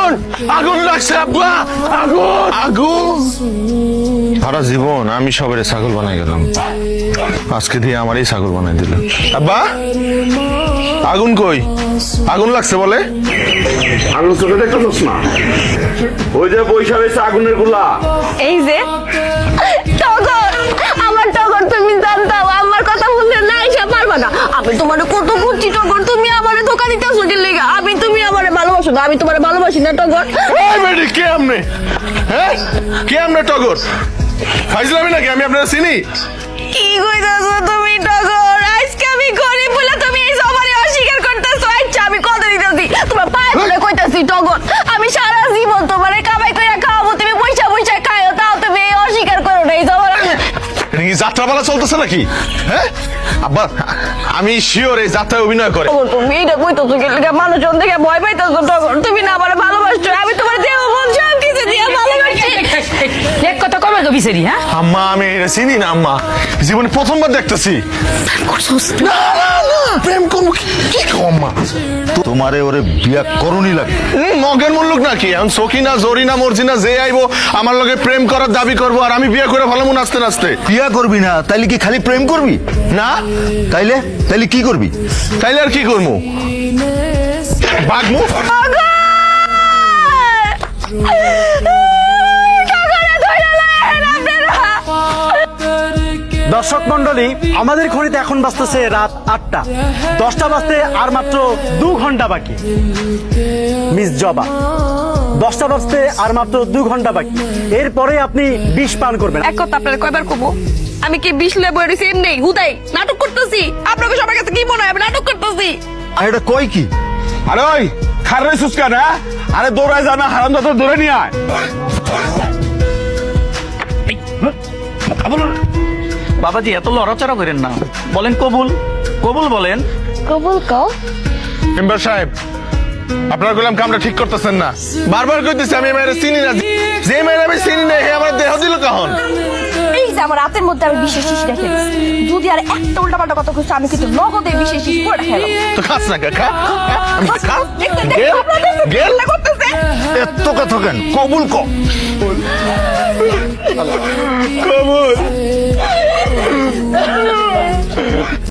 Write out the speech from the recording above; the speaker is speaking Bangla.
আগুন আগুন লাগছে আব্বা, আগুন আগুন। সারা জীবন আমি সবের ছাগল বানাই গেলাম, আজকে দিয়ে আমারই ছাগল বানাই দিল। আব্বা আগুন কই? আগুন লাগছে বলে? আগুন চোখে দেখতেছ না? ওই যে বৈশা রয়েছে আগুনের গোলা। এই যে টগর, আমার টগর, তুমি জানতাম আমার কথা বললে না এসে পারবা না। আমি তোমার কত বুঝছি টগর, তুমি আমারে ধোকা দিতেছো কি লেগা? তুমি আমারে ভালোবাসো না, আমি তোমারে ভালোবাসি না টগর। এই বেটি কে আমনে? হ্যাঁ কে আমনে টগর? ফাইজলামি নাকি? আমি আপনারা চিনি? কি কইতাছো তুমি টগর? আজকে আমি গরিব বলে তুমি এই সবারে অস্বীকার করতেছো। আচ্ছা আমি কথা দিতেছি, তোমার পায়ে ধরে কইতাছি টগর, আমি সারা জীবন তোমারে কামাই করে খাওয়াবো, তুমি পয়সা পয়সা খায়ো, তাও তুমি অস্বীকার করো না এই সবার। এটা কি যাত্রাপালা চলতেছে নাকি? হ্যাঁ আব্বা আমি শিওর এই যাত্রায় অভিনয় করে। তুমি এটা কইতাছো কি লেগা? মানুষজন দেখে ভয় পাইতাছো টগর, তুমি না আমারে ভালোবাসছো, আমি তোমার দেহ মন সব কিছু দিয়ে ভালোবাসি। এক কথা কবে তো বিচারি? হ্যাঁ আম্মা আমি এটা চিনি না আম্মা, জীবনে প্রথমবার দেখতেছি। না না না প্রেম করবো কি কও আম্মা? তোমারে ওরে বিয়া করণই লাগে। মগের মুল্লুক নাকি? এখন সকিনা জরিনা মর্জিনা যে আইবো আমার লগে প্রেম করার দাবি করবো, আর আমি বিয়ে করে ভালো মন নাচতে নাচতে। বিয়া করবি না তাইলে কি খালি প্রেম করবি? না তাইলে তাইলে কি করবি? তাইলে আর কি করবো? বাগমু। দর্শক মন্ডলী, আমাদের ঘড়িতে এখন বাজতেছে রাত 8টা, 10টা বাজতে আর মাত্র 2 ঘন্টা বাকি। মিস জবা, 10টা বাজতে আর মাত্র 2 ঘন্টা বাকি। এরপরে আপনি বিষ পান করবেন। এক কথা আপনার কয়বার কবো, আমি কি বিষ লেবু এর নেই হুদাই নাটক করতেছি? আপনাকে সবার কাছে কি মনে হয় আমি নাটক করতেছি? আর এটা কই কি? আরে ওই খারে সুস্কা না, আরে দৌড়ায় যা না, হারাম দাদা ধরে নিয়ে আয়। বাবাজি এত লড়াচড়া করেন না, বলেন কবুল কবুল বলেন। কবুল কও। মেম্বার সাহেব আপনার গোলাম কামটা ঠিক করতেছেন না, বারবার কইতেছি আমি মেয়েরা চিনি না, যে মেয়েরা আমি চিনি না হে আমার দেহ দিল কখন? এই যে আমার হাতের মধ্যে আমি বিশেষ শিশি রেখে দিচ্ছি, যদি আর একটা উল্টাপাল্টা কথা কইছো আমি কিন্তু নগদে বিশেষ শিশি করে খেলাম। তো খাস না খা, আমি খা। গেল করতেছে এত কথা কেন? কবুল ক। কবুল।